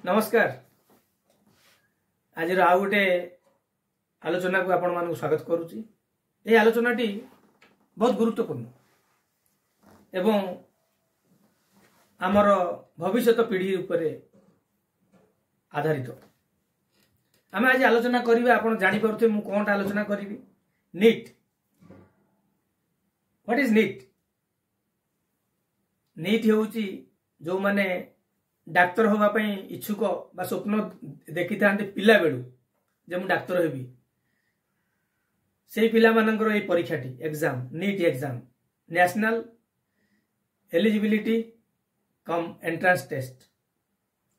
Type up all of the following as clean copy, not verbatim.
नमस्कार। आज आउ गोटे आलोचना को आपण मानक स्वागत करुच्ची। ये आलोचनाटी बहुत गुरुत्वपूर्ण एवं आमर भविष्यत पीढ़ी उपरे आधारित। आम आज आलोचना करिबा आपण जानि परथे मु कोनटा आलोचना करिवि। NEET. What is NEET? NEET हेउची जो माने डाक्तर होगा पई इच्छुक बा स्वप्न देखि थांते पिला बेलू जे मु डाक्तर हेबी सेही पिला मानकर ए परीक्षाटी exam NEET exam national eligibility cum entrance test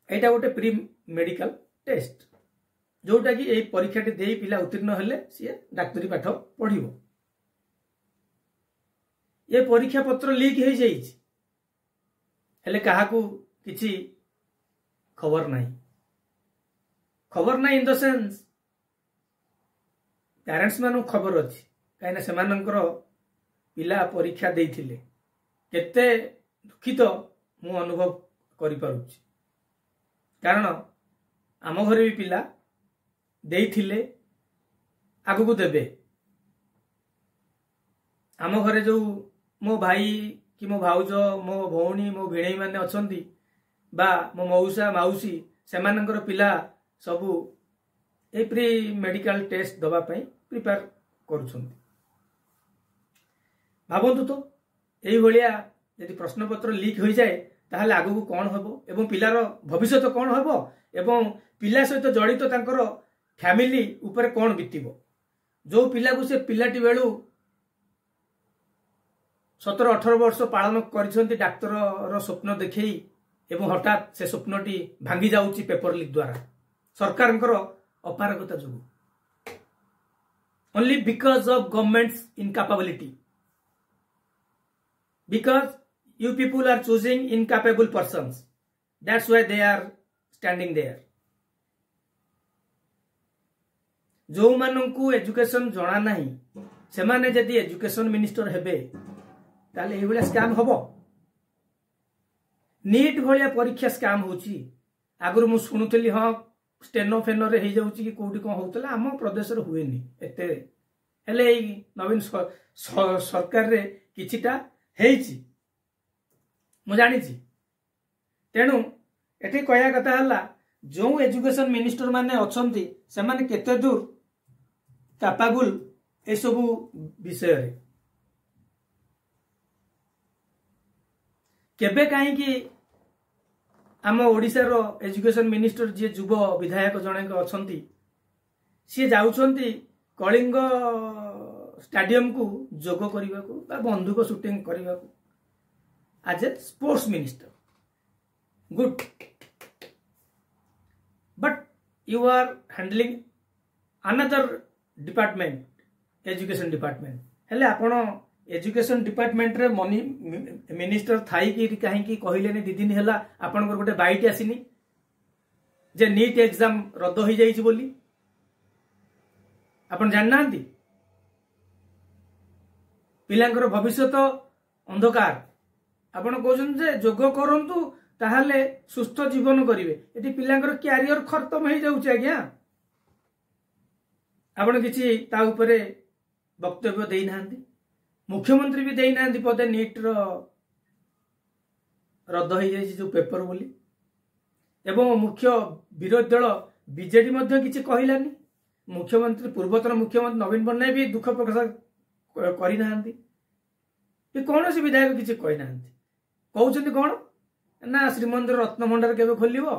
एटा गोटे प्री मेडिकल टेस्ट जोटा कि ए परीक्षाटी देई पिला उत्तीर्ण हेले सी डाक्तरी पाठ पढ़िबो। ये परीक्षा पत्र लीक हो जाइछि हेले काहाकू किछि खबर नहीं इन द सेंस पेरेंट्स मानु खबर अच्छी कहीं से पिला परीक्षा देइथिले केते दुखित मु अनुभव करि पारुछि। कारण आम घरे भी पिला देइथिले आगु को देबे। आम घरे जो मो भाई कि मो भाउज मो भौणी मो भिणेई माने अछंती बा मो मौसा माउसी सेमानंकर पिला सबु ए प्री मेडिकल टेस्ट दबा पई प्रिपेयर करूछंती। भाबंतु तो एई भलिया यदि प्रश्न पत्र लीक हो जाए ताहले आगु को कोन हबो एवं पिलार भविष्य तो कोन हबो एवं पिला सहित जड़ित तांकर फैमिली ऊपर कोन बितिबो। जो पिला को से पिलाटी बेलू 17-18 वर्ष पालन करिसंती डाक्तर रो स्वप्न देखई एवं हठात से स्वप्नटी भांगी जाउची पेपर लीक द्वारा सरकारंकर अपारगता जुगु only because of government's incapability because you people are choosing incapable persons that's why they are standing there. जो माननकु एजुकेशन जणा नाही से माने जदी एजुकेशन मिनिस्टर हेबे ताले ए भलिया स्कैम हबो। नीट भलिया परीक्षा स्कैम होची आगुर मु सुनुतली हाँ स्टेनो फेनो रे हे जाउची कि कोठी कोन होतला आम प्रदेश रे हुएनी एते हेले नवीन सरकार रे किछिटा हेची मु जानि छी। तेनु एठी कहया कथा हला जो एजुकेशन मिनिस्टर माने अछंती से माने केते दूर कैपेबल ए सबु विषय रे केबे कहीं कि आम ओडिशा रो एजुकेशन मिनिस्टर जी युव विधायक जने अछंती सी जाउछंती कलिंग स्टेडियम को जोग करने को बा बंदूक शूटिंग करने को as a sports minister good but you are handling another department education department हेले आपण एजुकेशन डिपार्टमेंट रे मनी मिनिस्टर थाई कि कहीं कि कहले दी दिन हैला आपन गोटे बाइट आसीनी जे नीट एग्जाम रद्द हो जाइछि बोली आपन जानना पिलांकर भविष्य तो अंधकार आपन कहउछन जे जोग करंतु ताहाले सुस्थ जीवन करिवे एटी पिलांकर कैरियर खत्म हो जाउछि। आज्ञा आपन किछि ता ऊपर वक्तव्य देई नांती मुख्यमंत्री भी देई नांती पदे नीट रो रद्द हो जाइछि जो पेपर बोली एवं मुख्य विरोधी दल बीजेडी मध्य किछि कहिलानी। मुख्यमंत्री पूर्वतन मुख्यमंत्री नवीन पट्टनायक भी दुख प्रकाश करि नांती कि कौन सी विधायक किछि कहि नांती कहउछन्ती कोन ना श्रीमंदिर रत्न भंडार केबे खोलिबो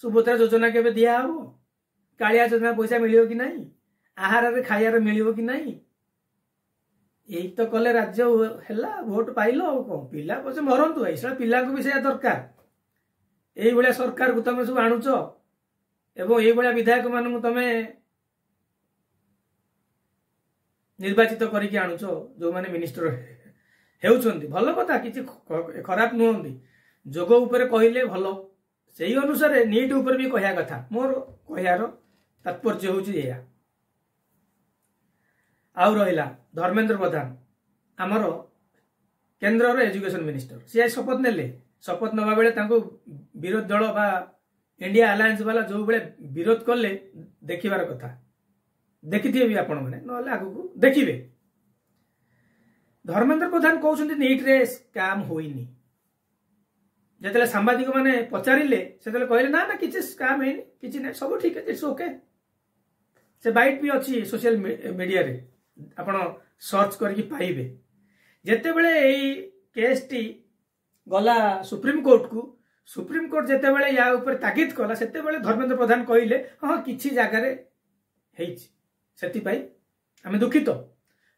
सुभद्रा योजना केबे दिया हबो कालिया योजना पैसा मिलियो कि नहीं आहार रे खाइयार मिलियो कि नहीं यही तो कले राज्य हैला भोट पाइलो कौन पिला पछे मरंतु ऐसा पिला को भी से दरकार यही भलिया सरकार को तमे सब आणुच एवं यही भलिया विधायक मान तमे निर्वाचित करके आणुच जो माने मिनिस्टर हेउछंती भलो कथा किछि खराब नुहंती जोग ऊपर कहले भलो सेही अनुसार नीट ऊपर भी कहया कथा मोर कहयार तात्पर्य होउछि एया। आउ रहिला धर्मेंद्र प्रधान आमर केंद्र एजुकेशन मिनिस्टर सी शपथ नेले शपथ नवा बेले तांको विरोधी दल बा इंडिया अलायंस वाला जो बेले विरोध कले देखिबार कथा देखिथिबे भी आपण माने नले आगु देखिबे। धर्मेंद्र प्रधान कहउछन्ती नीट रे स्कैम होइनी जेतले सांबादिक माने पचारिले सेतले कहले ना ना किछि स्कैम हेनी किछि नै सब ठीक है इट्स ओके। से बाइट भी अच्छी सोशल मीडिया रे आपण सर्च करके पाइबे। जेते बेले एई केस टी गला सुप्रीम कोर्ट को सुप्रीम कोर्ट जेते बेले या ऊपर ताकीद कला सेते बेले धर्मेंद्र प्रधान कहिले हां किछि जागा रे हेछि सेति पई हमें दुखित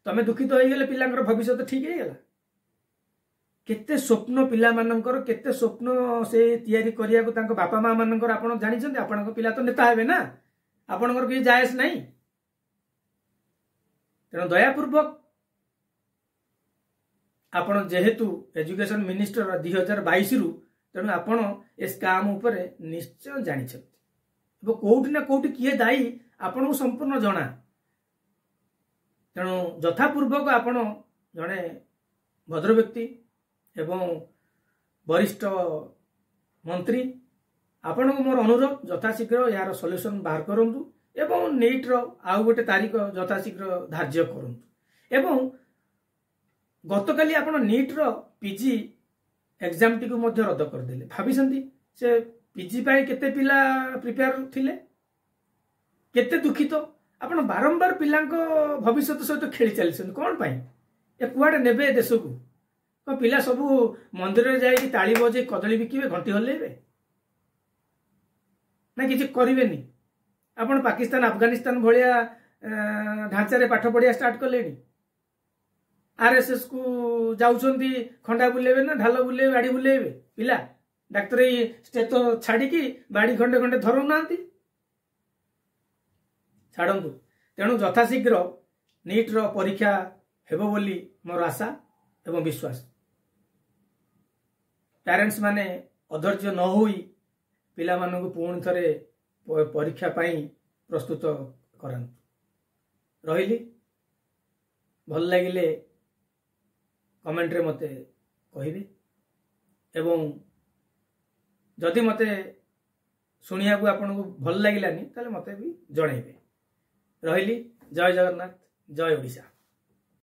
तमे दुखित होई गेले पिलांकर भविष्य ठीक हे गेला। केते स्वप्न पिला मानकर केते स्वप्न से तयारी करिया को तांको बापा मां मानकर आपण जानि छथि आपणको पिला तो नेता हेबे ना आपणकर कि जायस नहीं। तेणु दयापूर्वक आपण जेहेतु एजुकेशन मिनिस्टर 2022 रु तेणु आपण ए स्काम ऊपर निश्चय जानि छथि कोउठी ना कोउठी किए दायी आपण संपूर्ण जना। तेणु यथापूर्वक आपण जने भद्र व्यक्ति एवं वरिष्ठ मंत्री आपण मोर अनुरोध यथाशीघ्र यार सॉल्यूशन बाहर करंतु एवं नीट रो आउ गोटे तारीख यथाशीघ्र धार्य करंतु। एवं गतकाली आपण नीट रो पीजी एग्जाम टी को मध्य रद्द कर देले भाबिसंती से पीजी पाई केते पिला प्रिपेयर थिले केते दुखित आपण बारंबार पिलांको भविष्य सहित खेली चलिसन कोन पाई ए कुआडे नेबे देश को पिला सब मंदिर रे जाई ताली बजे कदली बिकिबे घंटी हल्लेबे ना किसी करेनि। आपण पाकिस्तान अफगानिस्तान भलिया ढांचा रे पाठ पढ़िया स्टार्ट कलेनी आरएसएस को जाउछंती खंडा बुलेबे ना ढाल बुलेबे बाड़ी बुलेबे पिला डाक्टर स्टेट तो छाड़ी की बाड़ी खंडे खंडे धरु नांती छाड़ंतु। तेणु यथाशीघ्र नीट रो परीक्षा हेबो बोली मोर आशा एवं विश्वास। पेरेंट्स माने अधैर्य न होई पिला मानक पुणी थरे परीक्षा पाई प्रस्तुत करंतु। रहिली भल लागिले कमेंट रे मते कहिबे एवं जदि मते सुनिया को आपन को भल लागिलानी ताले मते भी जणाइबे। रहिली जय जगन्नाथ जय ओडिशा।